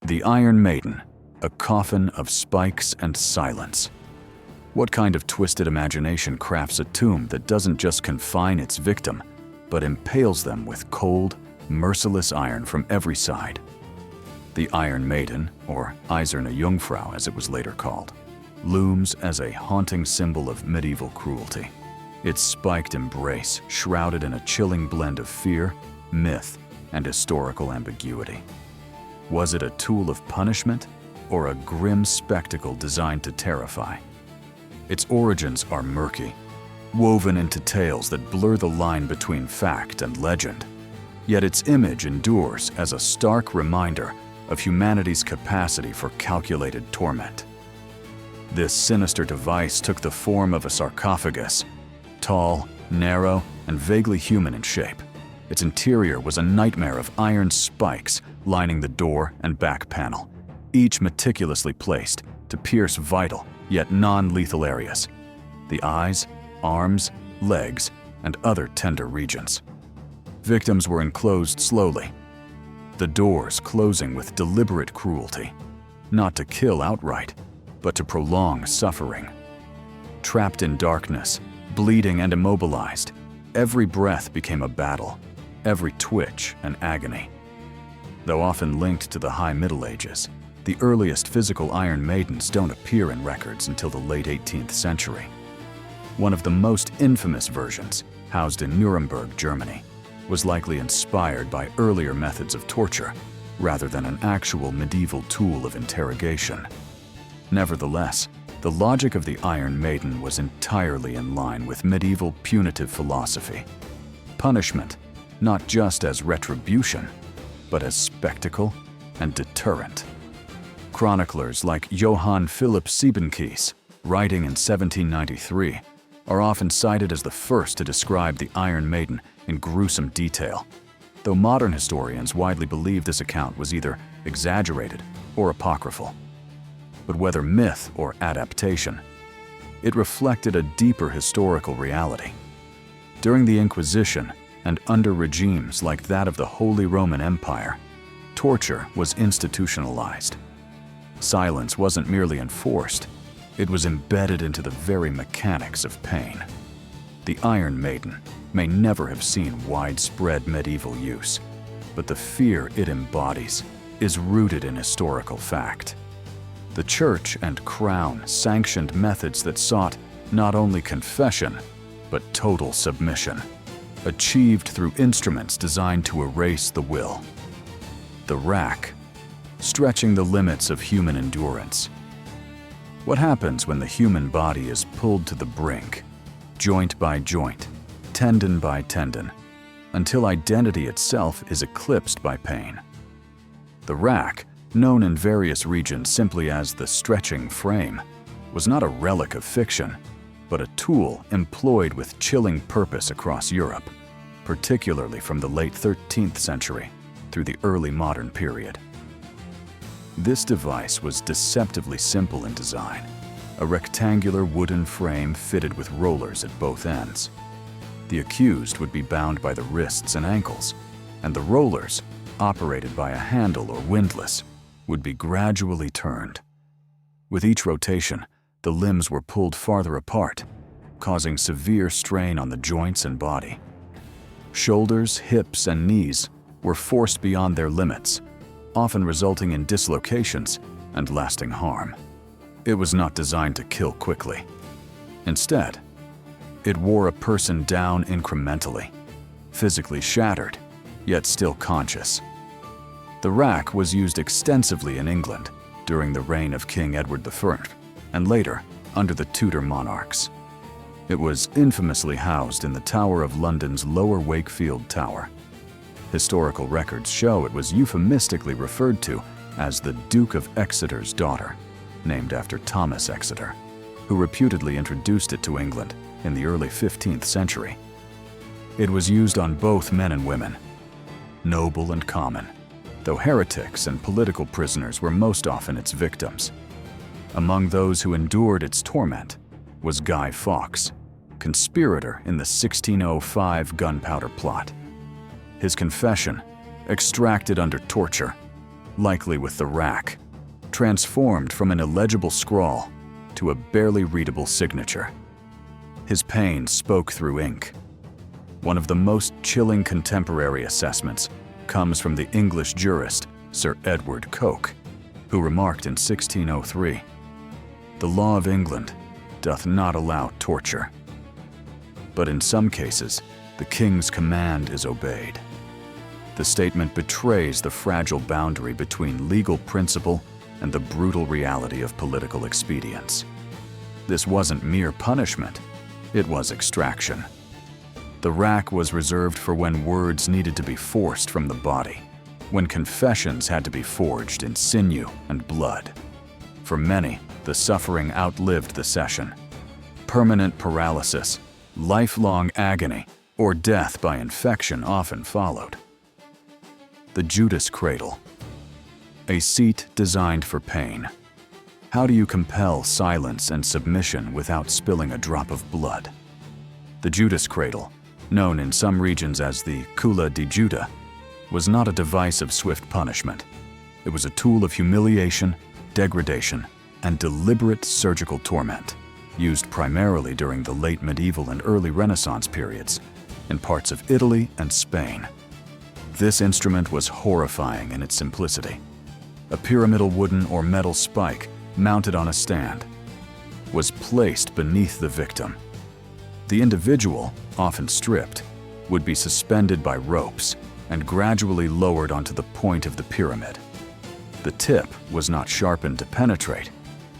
The Iron Maiden, a coffin of spikes and silence. What kind of twisted imagination crafts a tomb that doesn't just confine its victim, but impales them with cold, merciless iron from every side? The Iron Maiden, or Eiserne Jungfrau as it was later called, looms as a haunting symbol of medieval cruelty. Its spiked embrace shrouded in a chilling blend of fear, myth, and historical ambiguity. Was it a tool of punishment or a grim spectacle designed to terrify? Its origins are murky, woven into tales that blur the line between fact and legend. Yet its image endures as a stark reminder of humanity's capacity for calculated torment. This sinister device took the form of a sarcophagus, tall, narrow, and vaguely human in shape. Its interior was a nightmare of iron spikes lining the door and back panel, each meticulously placed to pierce vital yet non-lethal areas: the eyes, arms, legs, and other tender regions. Victims were enclosed slowly, the doors closing with deliberate cruelty, not to kill outright, but to prolong suffering. Trapped in darkness, bleeding and immobilized, every breath became a battle, every twitch an agony. Though often linked to the High Middle Ages, the earliest physical Iron Maidens don't appear in records until the late 18th century. One of the most infamous versions, housed in Nuremberg, Germany, was likely inspired by earlier methods of torture, rather than an actual medieval tool of interrogation. Nevertheless, the logic of the Iron Maiden was entirely in line with medieval punitive philosophy. Punishment, not just as retribution, but as spectacle and deterrent. Chroniclers like Johann Philipp Siebenkees, writing in 1793, are often cited as the first to describe the Iron Maiden in gruesome detail, though modern historians widely believe this account was either exaggerated or apocryphal. But whether myth or adaptation, it reflected a deeper historical reality. During the Inquisition and under regimes like that of the Holy Roman Empire, torture was institutionalized. Silence wasn't merely enforced, it was embedded into the very mechanics of pain. The Iron Maiden may never have seen widespread medieval use, but the fear it embodies is rooted in historical fact. The Church and Crown sanctioned methods that sought not only confession, but total submission, achieved through instruments designed to erase the will. The rack, stretching the limits of human endurance. What happens when the human body is pulled to the brink, joint by joint, tendon by tendon, until identity itself is eclipsed by pain? The rack, known in various regions simply as the stretching frame, was not a relic of fiction, but a tool employed with chilling purpose across Europe, particularly from the late 13th century through the early modern period. This device was deceptively simple in design, a rectangular wooden frame fitted with rollers at both ends. The accused would be bound by the wrists and ankles, and the rollers, operated by a handle or windlass, would be gradually turned. With each rotation, the limbs were pulled farther apart, causing severe strain on the joints and body. Shoulders, hips, and knees were forced beyond their limits, often resulting in dislocations and lasting harm. It was not designed to kill quickly. Instead, it wore a person down incrementally, physically shattered, yet still conscious. The rack was used extensively in England during the reign of King Edward I, and later under the Tudor monarchs. It was infamously housed in the Tower of London's Lower Wakefield Tower. Historical records show it was euphemistically referred to as the Duke of Exeter's daughter, named after Thomas Exeter, who reputedly introduced it to England in the early 15th century. It was used on both men and women, noble and common, though heretics and political prisoners were most often its victims. Among those who endured its torment was Guy Fawkes, conspirator in the 1605 gunpowder plot. His confession, extracted under torture, likely with the rack, transformed from an illegible scrawl to a barely readable signature. His pain spoke through ink. One of the most chilling contemporary assessments comes from the English jurist Sir Edward Coke, who remarked in 1603, "The law of England doth not allow torture. But in some cases, the king's command is obeyed." The statement betrays the fragile boundary between legal principle and the brutal reality of political expedience. This wasn't mere punishment, it was extraction. The rack was reserved for when words needed to be forced from the body, when confessions had to be forged in sinew and blood. For many, the suffering outlived the session. Permanent paralysis, lifelong agony, or death by infection often followed. The Judas cradle. A seat designed for pain. How do you compel silence and submission without spilling a drop of blood? The Judas cradle, known in some regions as the Kula di Judah, was not a device of swift punishment. It was a tool of humiliation, degradation, and deliberate surgical torment, used primarily during the late medieval and early Renaissance periods in parts of Italy and Spain. This instrument was horrifying in its simplicity. A pyramidal wooden or metal spike mounted on a stand was placed beneath the victim. The individual, often stripped, would be suspended by ropes and gradually lowered onto the point of the pyramid. The tip was not sharpened to penetrate,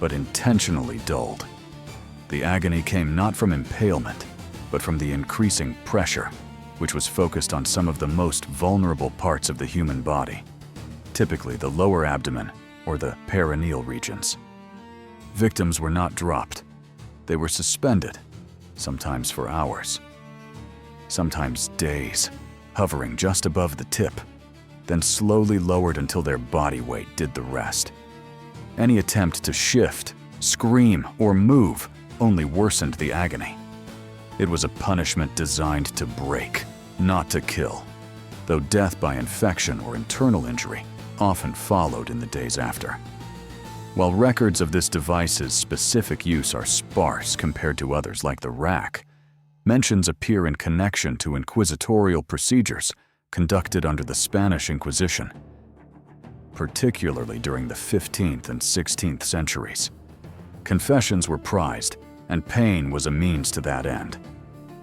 but intentionally dulled. The agony came not from impalement, but from the increasing pressure, which was focused on some of the most vulnerable parts of the human body, typically the lower abdomen or the perineal regions. Victims were not dropped. They were suspended, sometimes for hours, sometimes days, hovering just above the tip, then slowly lowered until their body weight did the rest. Any attempt to shift, scream, or move only worsened the agony. It was a punishment designed to break, not to kill, though death by infection or internal injury often followed in the days after. While records of this device's specific use are sparse compared to others like the rack, mentions appear in connection to inquisitorial procedures conducted under the Spanish Inquisition, particularly during the 15th and 16th centuries. Confessions were prized, and pain was a means to that end.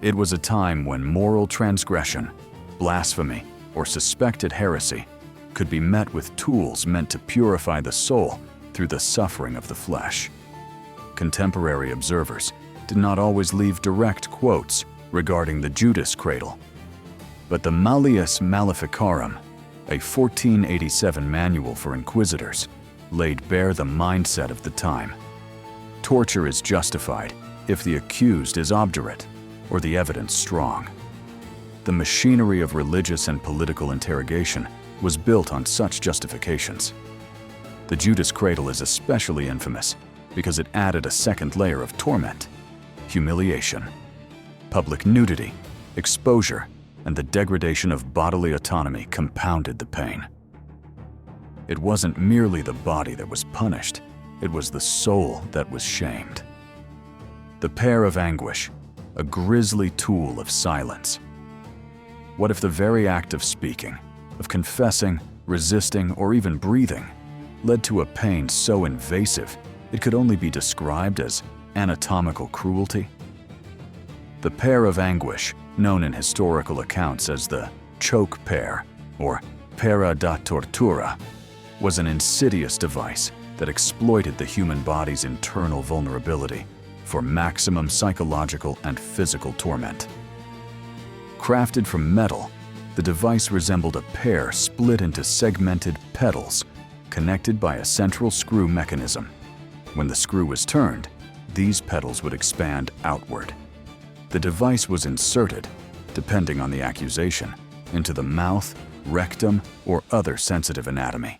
It was a time when moral transgression, blasphemy, or suspected heresy could be met with tools meant to purify the soul through the suffering of the flesh. Contemporary observers did not always leave direct quotes regarding the Judas cradle, but the Malleus Maleficarum, a 1487 manual for inquisitors, laid bare the mindset of the time. Torture is justified if the accused is obdurate or the evidence strong. The machinery of religious and political interrogation was built on such justifications. The Judas cradle is especially infamous because it added a second layer of torment: humiliation. Public nudity, exposure, and the degradation of bodily autonomy compounded the pain. It wasn't merely the body that was punished, it was the soul that was shamed. The Pear of Anguish, a grisly tool of silence. What if the very act of speaking, of confessing, resisting, or even breathing led to a pain so invasive it could only be described as anatomical cruelty? The Pear of Anguish, known in historical accounts as the choke pear or pera da tortura, was an insidious device that exploited the human body's internal vulnerability for maximum psychological and physical torment. Crafted from metal, the device resembled a pear split into segmented petals connected by a central screw mechanism. When the screw was turned, these petals would expand outward. The device was inserted, depending on the accusation, into the mouth, rectum, or other sensitive anatomy,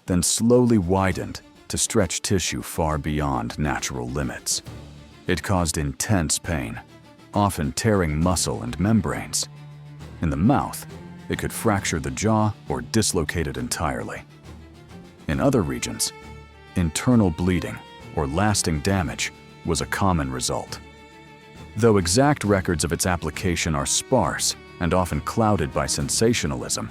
then slowly widened to stretch tissue far beyond natural limits. It caused intense pain, often tearing muscle and membranes. In the mouth, it could fracture the jaw or dislocate it entirely. In other regions, internal bleeding or lasting damage was a common result. Though exact records of its application are sparse and often clouded by sensationalism,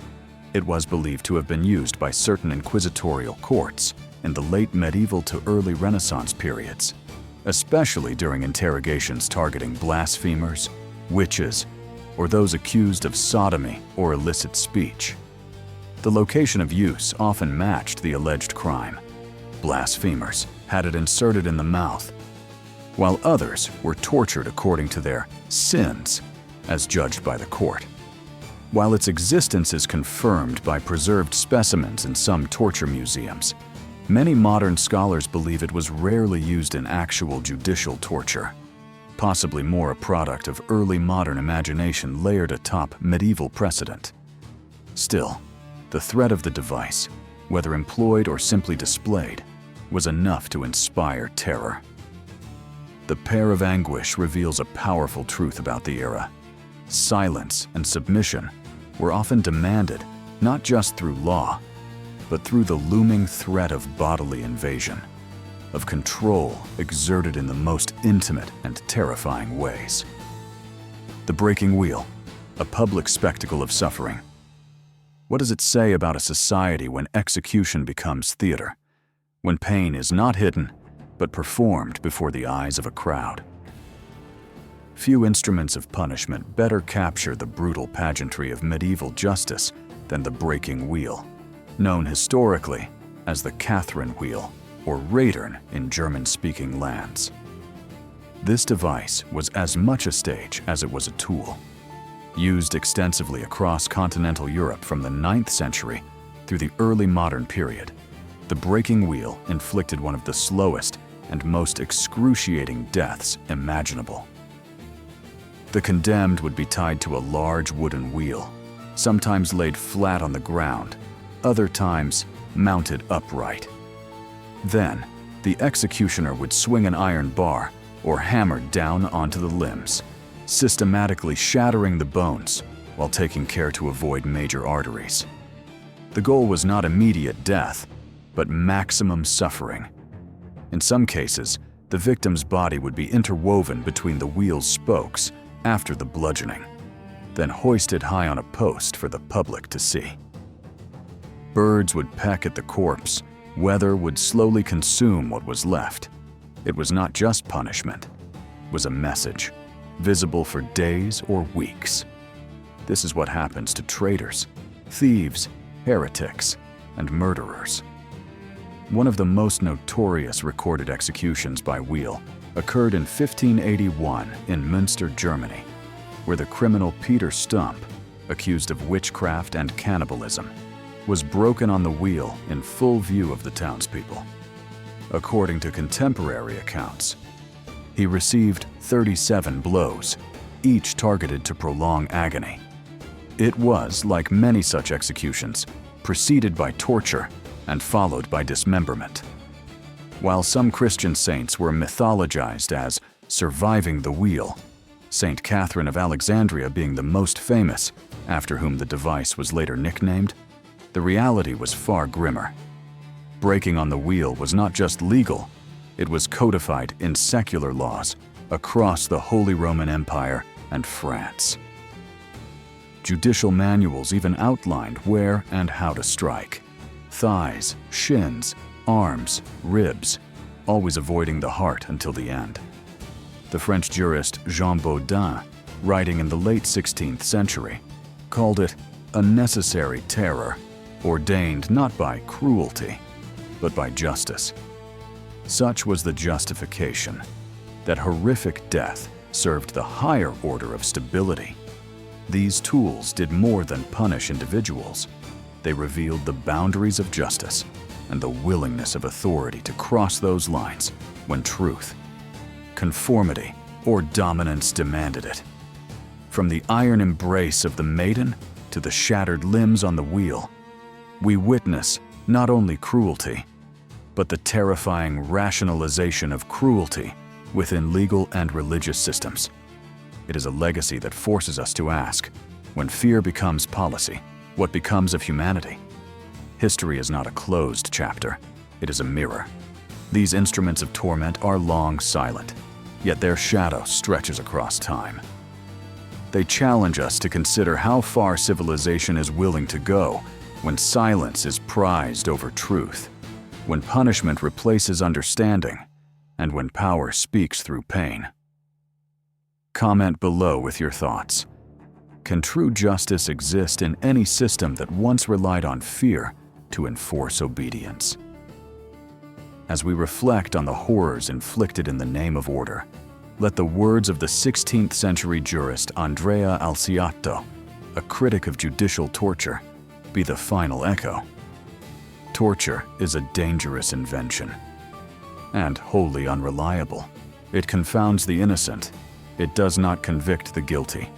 it was believed to have been used by certain inquisitorial courts in the late medieval to early Renaissance periods, especially during interrogations targeting blasphemers, witches, or those accused of sodomy or illicit speech. The location of use often matched the alleged crime. Blasphemers had it inserted in the mouth, while others were tortured according to their sins, as judged by the court. While its existence is confirmed by preserved specimens in some torture museums, many modern scholars believe it was rarely used in actual judicial torture, possibly more a product of early modern imagination layered atop medieval precedent. Still, the threat of the device, whether employed or simply displayed, was enough to inspire terror. The Pear of Anguish reveals a powerful truth about the era. Silence and submission were often demanded not just through law, but through the looming threat of bodily invasion, of control exerted in the most intimate and terrifying ways. The breaking wheel, a public spectacle of suffering. What does it say about a society when execution becomes theater, when pain is not hidden, but performed before the eyes of a crowd? Few instruments of punishment better capture the brutal pageantry of medieval justice than the breaking wheel, known historically as the Catherine wheel, or Rädern in German-speaking lands. This device was as much a stage as it was a tool. Used extensively across continental Europe from the 9th century through the early modern period, the breaking wheel inflicted one of the slowest and most excruciating deaths imaginable. The condemned would be tied to a large wooden wheel, sometimes laid flat on the ground, other times mounted upright. Then, the executioner would swing an iron bar or hammer down onto the limbs, systematically shattering the bones while taking care to avoid major arteries. The goal was not immediate death, but maximum suffering. In some cases, the victim's body would be interwoven between the wheel's spokes after the bludgeoning, then hoisted high on a post for the public to see. Birds would peck at the corpse, weather would slowly consume what was left. It was not just punishment, it was a message, visible for days or weeks. This is what happens to traitors, thieves, heretics, and murderers. One of the most notorious recorded executions by wheel occurred in 1581 in Münster, Germany, where the criminal Peter Stump, accused of witchcraft and cannibalism, was broken on the wheel in full view of the townspeople. According to contemporary accounts, he received 37 blows, each targeted to prolong agony. It was, like many such executions, preceded by torture and followed by dismemberment. While some Christian saints were mythologized as surviving the wheel, Saint Catherine of Alexandria being the most famous, after whom the device was later nicknamed, the reality was far grimmer. Breaking on the wheel was not just legal, it was codified in secular laws across the Holy Roman Empire and France. Judicial manuals even outlined where and how to strike: thighs, shins, arms, ribs, always avoiding the heart until the end. The French jurist Jean Baudin, writing in the late 16th century, called it a necessary terror, ordained not by cruelty, but by justice. Such was the justification, that horrific death served the higher order of stability. These tools did more than punish individuals. They revealed the boundaries of justice and the willingness of authority to cross those lines when truth, conformity, or dominance demanded it. From the iron embrace of the maiden to the shattered limbs on the wheel, we witness not only cruelty, but the terrifying rationalization of cruelty within legal and religious systems. It is a legacy that forces us to ask, when fear becomes policy, what becomes of humanity? History is not a closed chapter, it is a mirror. These instruments of torment are long silent, yet their shadow stretches across time. They challenge us to consider how far civilization is willing to go when silence is prized over truth, when punishment replaces understanding, and when power speaks through pain. Comment below with your thoughts. Can true justice exist in any system that once relied on fear to enforce obedience? As we reflect on the horrors inflicted in the name of order, let the words of the 16th century jurist Andrea Alciatto, a critic of judicial torture, be the final echo. Torture is a dangerous invention and wholly unreliable. It confounds the innocent. It does not convict the guilty.